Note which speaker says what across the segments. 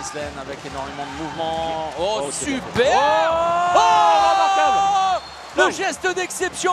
Speaker 1: Stanislen avec énormément de mouvements. Oh, super!
Speaker 2: Remarquable!
Speaker 1: Le geste d'exception!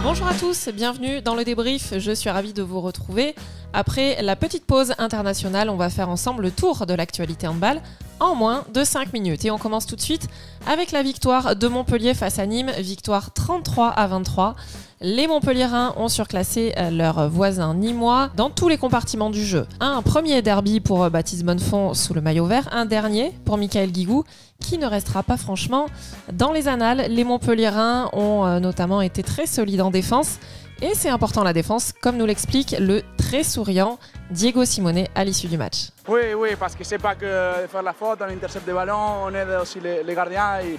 Speaker 3: Bonjour à tous, bienvenue dans le débrief, je suis ravie de vous retrouver. Après la petite pause internationale, on va faire ensemble le tour de l'actualité handball en moins de 5 minutes. Et on commence tout de suite avec la victoire de Montpellier face à Nîmes, victoire 33-23. Les Montpelliérains ont surclassé leurs voisins nîmois dans tous les compartiments du jeu. Un premier derby pour Baptiste Bonnefond sous le maillot vert, un dernier pour Michael Guigou qui ne restera pas franchement dans les annales. Les Montpelliérains ont notamment été très solides en défense et c'est important la défense, comme nous l'explique le très souriant Diego Simone à l'issue du match.
Speaker 4: Oui, parce que c'est pas que de faire la faute, on intercepte des ballons, on aide aussi les gardiens et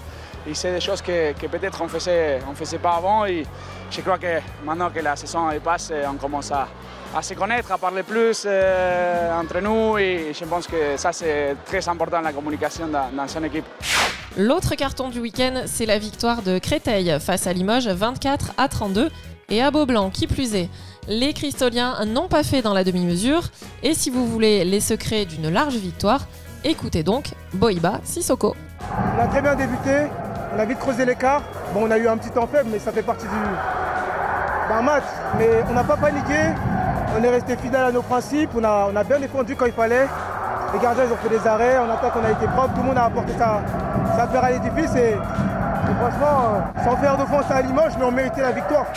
Speaker 4: c'est des choses que peut-être on faisait pas avant et je crois que maintenant que la saison est passée, on commence à se connaître, à parler plus entre nous et je pense que ça c'est très important la communication dans son équipe.
Speaker 3: L'autre carton du week-end, c'est la victoire de Créteil face à Limoges 24-32 et à Beaublanc, qui plus est. Les Cristoliens n'ont pas fait dans la demi-mesure et si vous voulez les secrets d'une large victoire, écoutez donc Boïba Sissoko.
Speaker 5: On a très bien débuté, on a vite creusé l'écart. Bon, on a eu un petit temps faible, mais ça fait partie d'un match. Mais on n'a pas paniqué, on est resté fidèle à nos principes, on a bien défendu quand il fallait. Les gardiens ils ont fait des arrêts, en attaque on a été propre, tout le monde a apporté sa pierre à l'édifice et franchement, sans faire d'offense à Limoges, mais on méritait la victoire.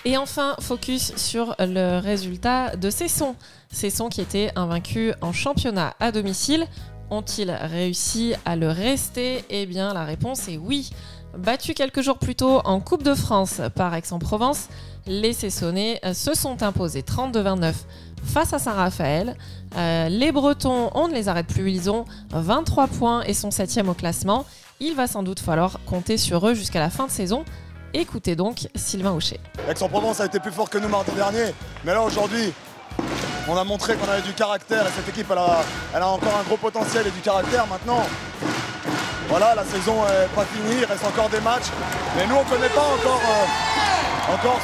Speaker 3: Et enfin, focus sur le résultat de Cesson. Cesson qui était invaincu en championnat à domicile. Ont-ils réussi à le rester? Eh bien, la réponse est oui. Battus quelques jours plus tôt en Coupe de France par Aix-en-Provence, les Cessonnais se sont imposés 32-29 face à Saint-Raphaël. Les Bretons, on ne les arrête plus, ils ont 23 points et sont 7e au classement. Il va sans doute falloir compter sur eux jusqu'à la fin de saison. Écoutez donc Sylvain Aucher.
Speaker 6: Aix-en-Provence a été plus fort que nous mardi dernier, mais là aujourd'hui, on a montré qu'on avait du caractère et cette équipe elle a encore un gros potentiel et du caractère maintenant. Voilà, la saison n'est pas finie, il reste encore des matchs, mais nous on ne connaît pas encore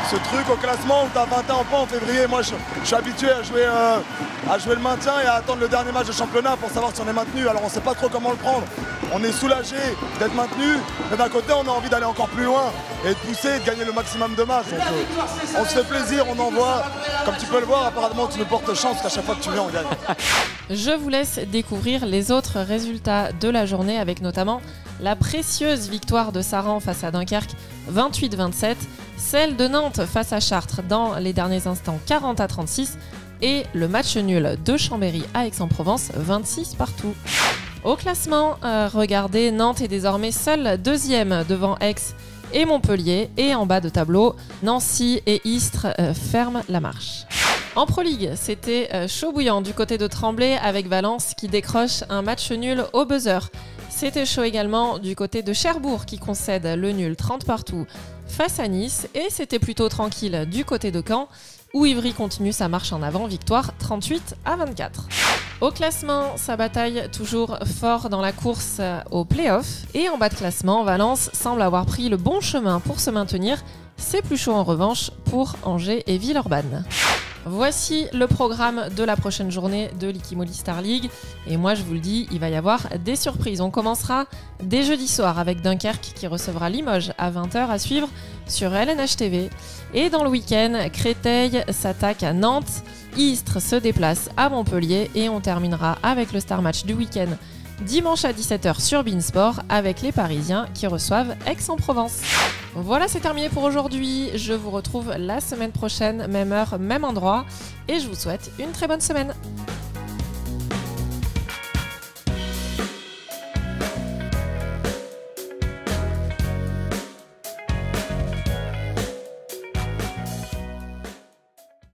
Speaker 6: ce truc au classement où tu as 21 points en février. Moi je suis habitué à jouer le maintien et à attendre le dernier match de championnat pour savoir si on est maintenu. Alors on ne sait pas trop comment le prendre. On est soulagé d'être maintenu, mais d'un côté on a envie d'aller encore plus loin et de pousser et de gagner le maximum de matchs. Donc, on se fait plaisir, on envoie. Comme tu peux le voir, apparemment tu nous portes chance qu'à chaque fois que tu viens on gagne.
Speaker 3: Je vous laisse découvrir les autres résultats de la journée avec notamment la précieuse victoire de Saran face à Dunkerque 28-27, celle de Nantes face à Chartres dans les derniers instants 40-36 et le match nul de Chambéry à Aix-en-Provence 26 partout. Au classement, regardez, Nantes est désormais seule deuxième devant Aix et Montpellier et en bas de tableau, Nancy et Istres ferment la marche. En Pro League, c'était chaud bouillant du côté de Tremblay avec Valence qui décroche un match nul au buzzer. C'était chaud également du côté de Cherbourg qui concède le nul 30 partout face à Nice et c'était plutôt tranquille du côté de Caen où Ivry continue sa marche en avant, victoire 38-24. Au classement, ça bataille toujours fort dans la course au play-off et en bas de classement, Valence semble avoir pris le bon chemin pour se maintenir. C'est plus chaud en revanche pour Angers et Villeurbanne. Voici le programme de la prochaine journée de l'Ikimoli Star League. Et moi, je vous le dis, il va y avoir des surprises. On commencera dès jeudi soir avec Dunkerque qui recevra Limoges à 20h à suivre sur LNH TV. Et dans le week-end, Créteil s'attaque à Nantes, Istres se déplace à Montpellier et on terminera avec le star match du week-end dimanche à 17h sur Beansport avec les Parisiens qui reçoivent Aix-en-Provence. Voilà, c'est terminé pour aujourd'hui. Je vous retrouve la semaine prochaine, même heure, même endroit. Et je vous souhaite une très bonne semaine.